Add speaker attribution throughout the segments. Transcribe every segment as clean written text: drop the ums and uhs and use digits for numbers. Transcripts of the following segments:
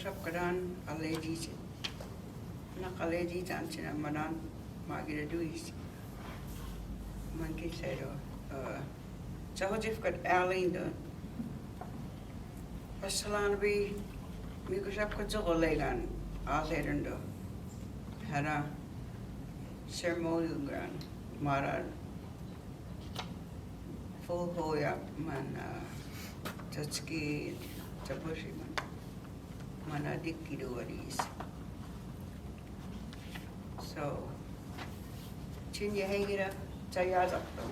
Speaker 1: shop kadan allergies. Na allergies anchina manan magira duis. Man ki sero. Jahojif kat Alene Deere. Pasalan bi miku shop kat zogolegan alerendo. Hara ceremonial gran mara full hoya man tatski tapushi man dikki doaris. So chin yehigira tayazakto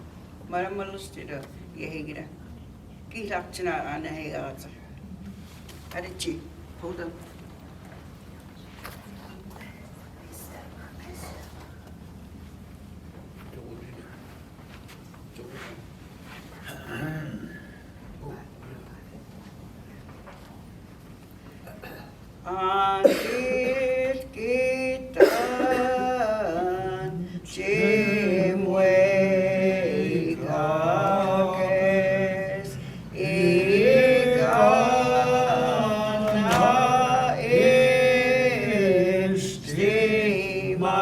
Speaker 1: maramalustida yehigira kilakchina anahegatsa adichi hold up. Anjir kitan Mvskokes ikana istimat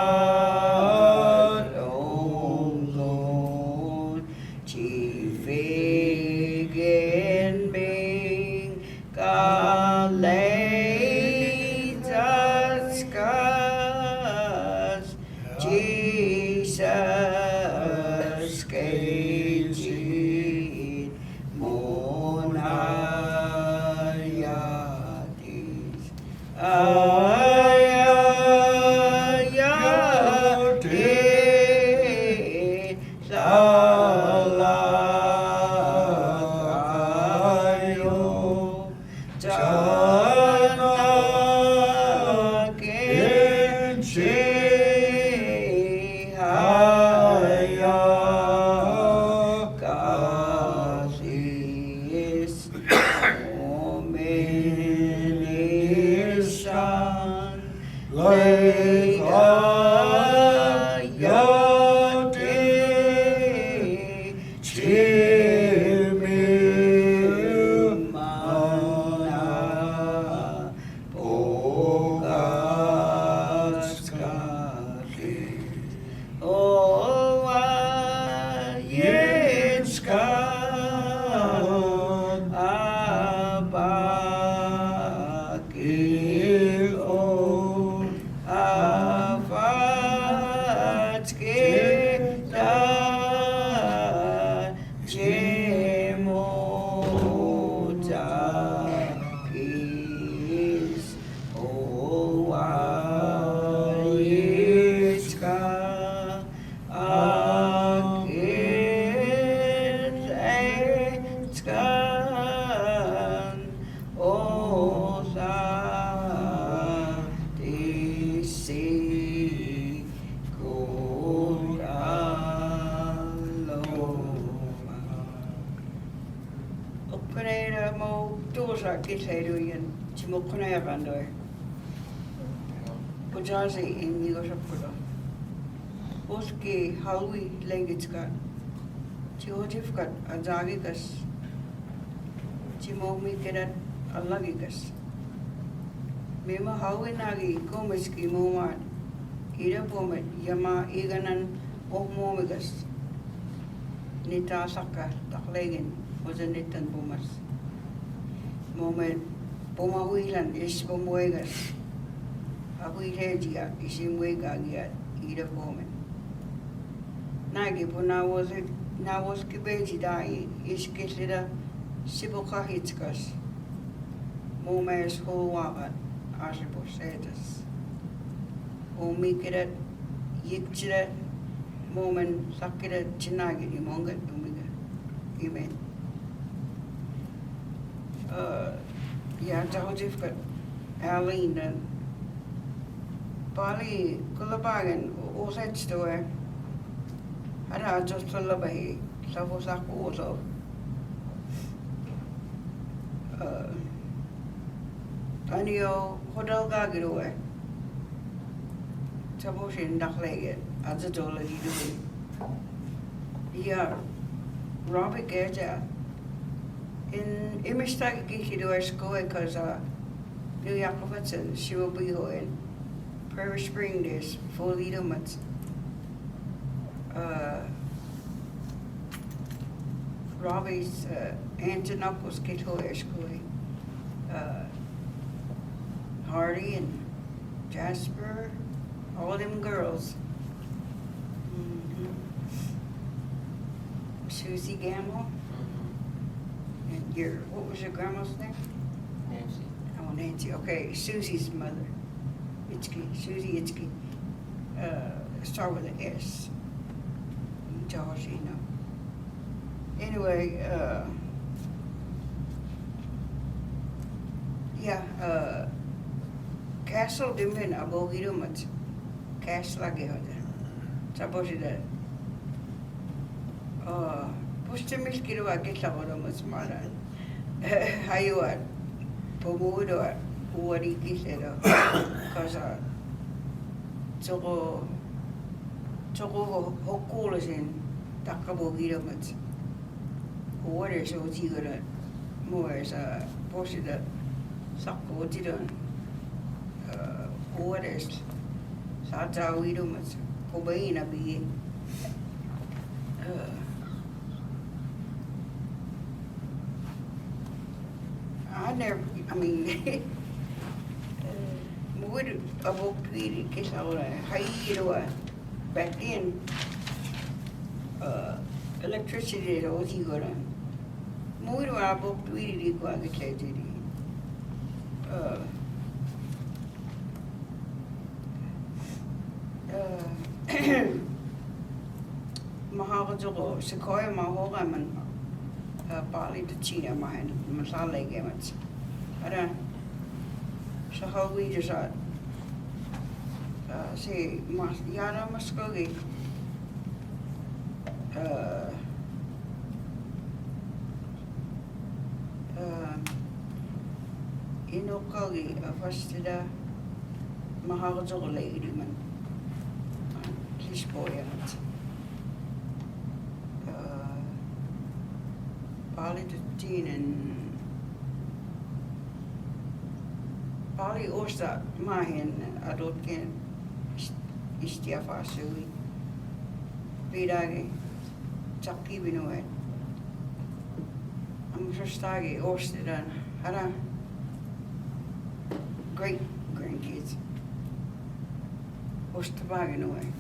Speaker 1: omlon chifegen bing kalei Jesus Kejit Monayatis Ayayati Salakayo Jana Kenchi Kitairuyan Chimokunaya Bandoy Pujazi in Yugoshapuda Boski Halwi Legitskat Chihojifkat Azagikas Chimomi Kedat Alagikas Mima Hawi Nagi Komiski Momad Ida Pomet Yama Iganan Ohmomigas Nita Saka Taklegin was a Nitan Pumas Moment Pomawilan is Pomuegas. Abuiregia is in Wegagia, either moment. Nagi Puna was it now was Kibeji Dai is Kislida Sibokahitskas. Momes Howagan, Ashiposetas. O Mikirat Yikchirat Moment Sakirat Chinagi, Mongat Umiga. Amen. Yeah, Jahojif kat Alene and Bali Kulabagan Osets to her. Ada just a labahi, Savosak also. Anio Hodel Gagidoe Saboshin Dakleget, Azadola Gidu. Yeah, Robbie Gerja. In Mvskoke kido eskoe kaza New Yakovatsa, Shiwabiho, and Prairie Spring, there's 4 little months. Robbie's aunt and uncles get her school. Hardy and Jasper, all them girls. Susie Gamble. And what was your grandma's name?
Speaker 2: Nancy.
Speaker 1: Oh, Nancy. Okay, Susie's mother. Susie Itzke. Start with an S. George, you know. Anyway, Castle Dimin Abogirumat. Castle Agihota. Suppose that. Pustimil Kiruwa Kisagoramus Mara. Hayuat. Pomudo. Wari Kisero. Because Choco Hokulisin. Takabogirumat. What is Otigura? More as a portion that Sako didn't. What is Sata Widomas? Kobaina be. Would about Tweety kiss out a high back then. Electricity was he gonna move about Tweety go and get Mahavajo, Sequoia Mahogaman, Bali to China, mine, Masala games. I don't. So how we just say Yara Muskogee. Inokogi, first to the Mahavajo lady man. His boy. Bali to Teen and Bali Osta Mahin, adult can Istiafa Sui. Vidagi, Chucky Vinoet. I'm just starting Orsted and had a great grandkids. Ostabagin away.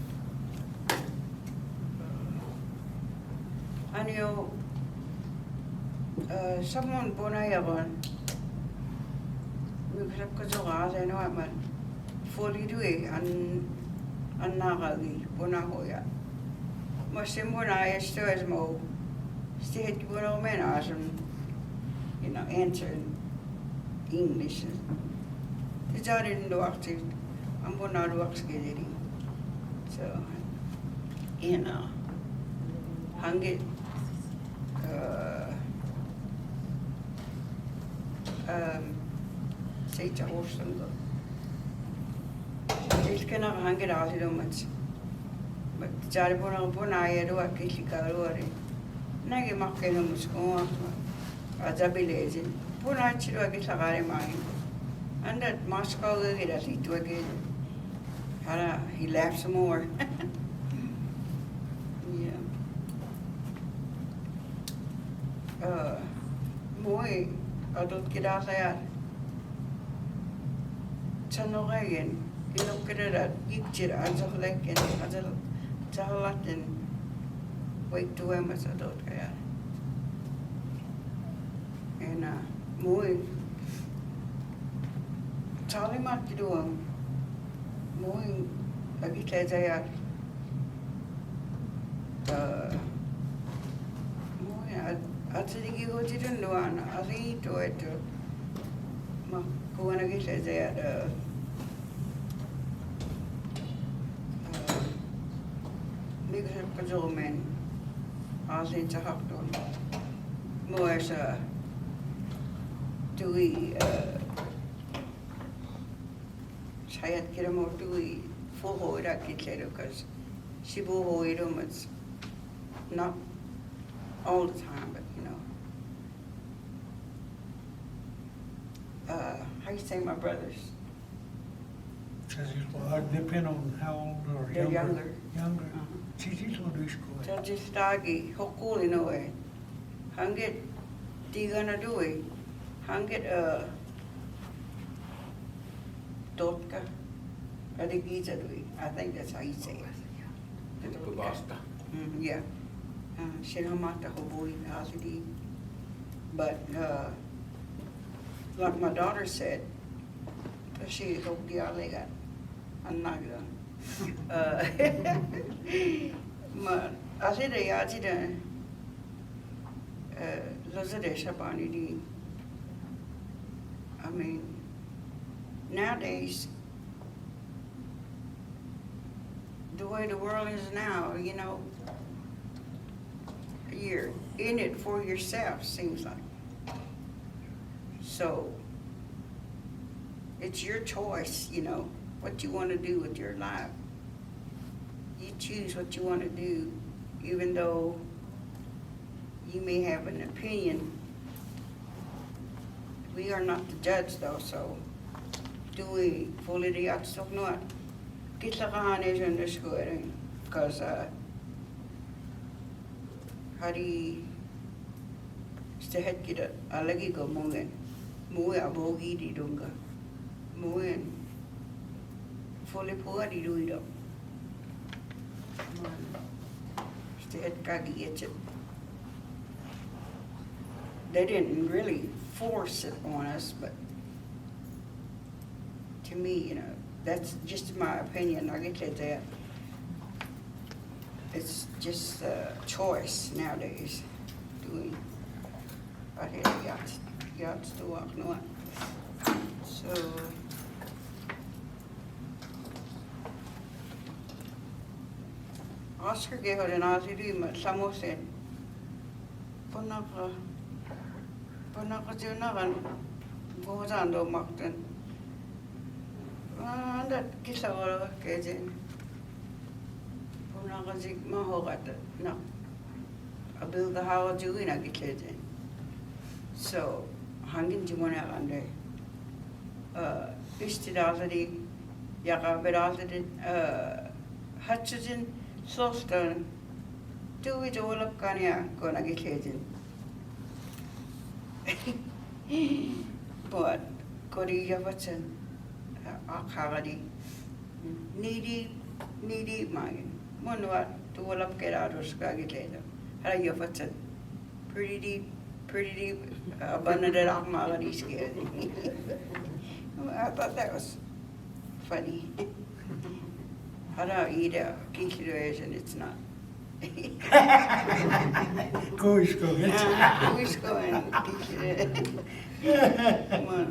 Speaker 1: And you. Someone Bonayavan, we could have Kazoras, I know I'm 42 and Nagagi, Bonahoya. Muslim Bonaya still as mo, still had to go men as you know, answer in English. The jar didn't do active, I'm Bonad works getting. So, you know, hung it. Say to Orson. It's kind of hanging out so much. But Jaribona Bonaya do a Kishikaru. Nagi Makano Muskogee, a Zabilese. Bonachi to a Kisagari mine. And that Muskogee that he took again. He laughed some more. Yeah. Moi. Adult get out there. Chanogayan, you look at it, picture as a lake and as a chalat and wait to him as adult guy. And Moy Charlie Mark to do him. Moy a bit as I had. Actually, you didn't do an Ali to it. Makuanagi says they had big Kazoman, Ali Chahapton. More as a Dewey Sayat Kiramo Dewey full hoida kitchen because Shibu hoidum it's not all the time, but you know. how you say my brothers?
Speaker 2: Depend on how old or
Speaker 1: They're
Speaker 2: younger.
Speaker 1: younger.
Speaker 2: Younger. Chichito do school.
Speaker 1: Tajistagi, hokuli no way. Hangit, tigana do it. Hangit dotka. Adigiza do it. I think that's how you say it.
Speaker 3: Basta.
Speaker 1: Yeah. Shinamata hoboi asidi. But like my daughter said, she hope the alegat. I'm not gonna. Ma asida yajida lazade shabani di. I mean, nowadays, the way the world is now, you know, you're in it for yourself, seems like. So, it's your choice, you know, what you want to do with your life. You choose what you want to do, even though you may have an opinion. We are not the judge though, so do we fully the outside not? Kitlakan is in the school, because hari stehet kita alagi ko mungen muwe abogi di dunga mungen fully poor di duido stehet kagi etchet. They didn't really force it on us, but to me, you know, that's just my opinion. I get that. It's just a choice nowadays. Doing, I hear yachts to walk no. So Oscar gave her an Aussie but someone said, Ponaka Junagan, Bozando Mockton. That Kisawara Kajin. Ponakazik Mahogat, no. I build the house you in a kitchen. So, hanging Jimona under Istidality, Yakabedality, Hutchinson, Slowstone, do it all of Kanya, gonna get kitchen. But, Kodi Yavatson, Akavadi, needy mine. One what to all up get out of Skagit later. How you Yavatson? Pretty deep, abundant of Malady scared. I thought that was funny. I don't eat a consideration, it's not.
Speaker 2: Go is go.
Speaker 1: Who's going? Come on.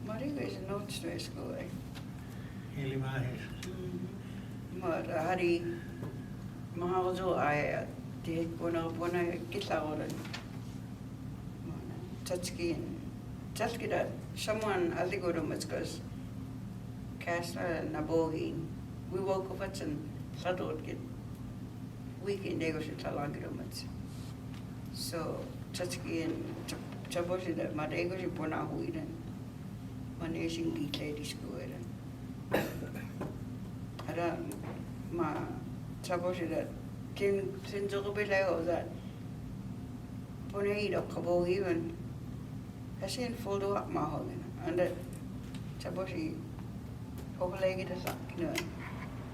Speaker 1: Mario is not stress going. But Hari Mahazo, I did when I get out and Tutski and Tutski that someone I think go to Muskogee. Castle Nabogi. We woke up at and Sadot get weekend they go to Talagramats. So Tutski and Chaboshi that my day goes to Ponahuid and my nation beat lady school. My Chaboshi that came since a bit like that. Ponaid of Kabo even has seen full to up Mahogan and that Chaboshi. Overleg it a no.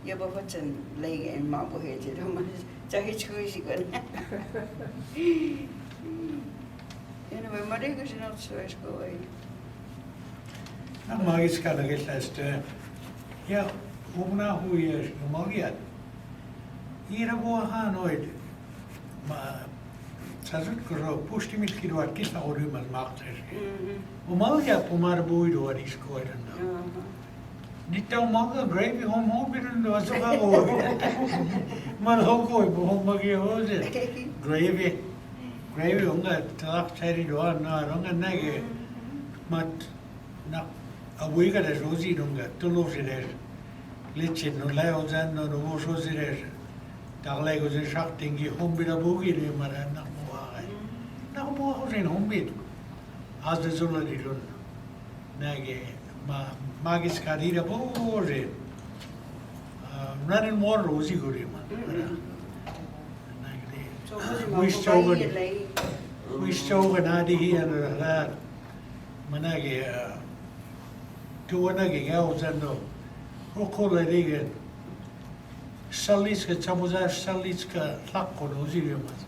Speaker 1: You have what's in leg and marble head. You don't want to say good. Anyway, my day goes not so as go away.
Speaker 2: I'm always kind of get last. Yeah, Umna who is Mogiat. Here a boy Hanoid. Sazut Kuro pushed him to do a kiss or him as Mark. Umalia Pumar Buid or his court. Dito mga gravy home bilang do sa ako. Malhoko home magi hose. Gravy unga talak chari do na ronga nage. Mat na awi ka des rosi dunga tulo sire. Lechin no lai ozan no no so sire. Taglay ko sa shakting home bila bugi ni mara na mo ay. Na mo ako rin humbit. As the zula di lun. Nage, magis karira po rin. Running water uzi ko rin man.
Speaker 1: So kasi
Speaker 2: Wish chogan adi hiyan rar. Manage, tuwanage gao zando. Hukula rigan. Salitska, chamuzar salitska lakko no uzi rin man.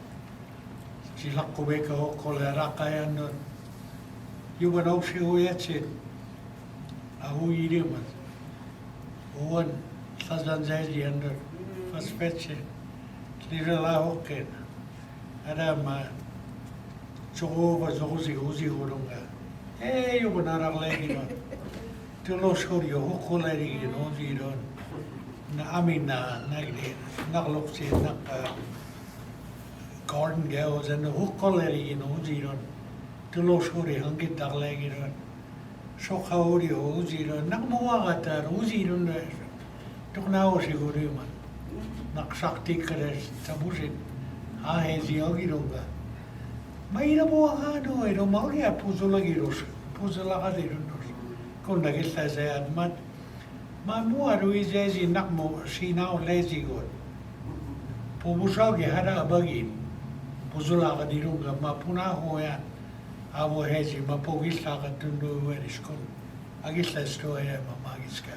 Speaker 2: Si lakko beka hukula rakayan nun. Yuban opsi huyatsin. Ahui rin man. Uwan. Sazan zaidi under faspetse lira la hoken ada ma chogo va zozi horonga yo bonara legi no to lo shori yo hokolari no ziron na amina nagde naglopse nak garden girls and hokolari no ziron to lo shori hangi daglegi no so khauri ho ziron nak muwagata ziron toch nou siguro man naksakti kres tabusin ahezi ogironga maira mo ano ero magia puzula giros puzula gadiros kon nagista sayad mat ma mo aru izezi nakmo sinao lezi god Mvskoke hara abagi puzula gadironga ma puna hoya avo hezi ma pogista gatundu veriskon agista stoya ma magiska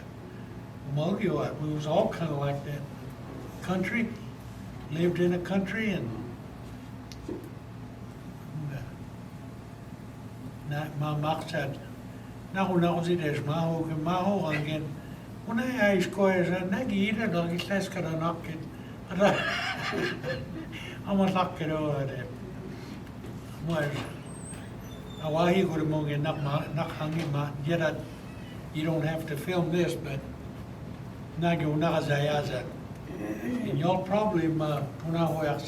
Speaker 2: Mvskoke, we was all kind of like that. Country, lived in a country and ma maksad. Naku zides maho again. Una I squares and nagi ira dog is less kind of knock it. I'm a lock it over there. Was awahi go to monge nak hangi ma yet you don't have to film this, but Nagyo nakazayaza. And y'all probably punahoyak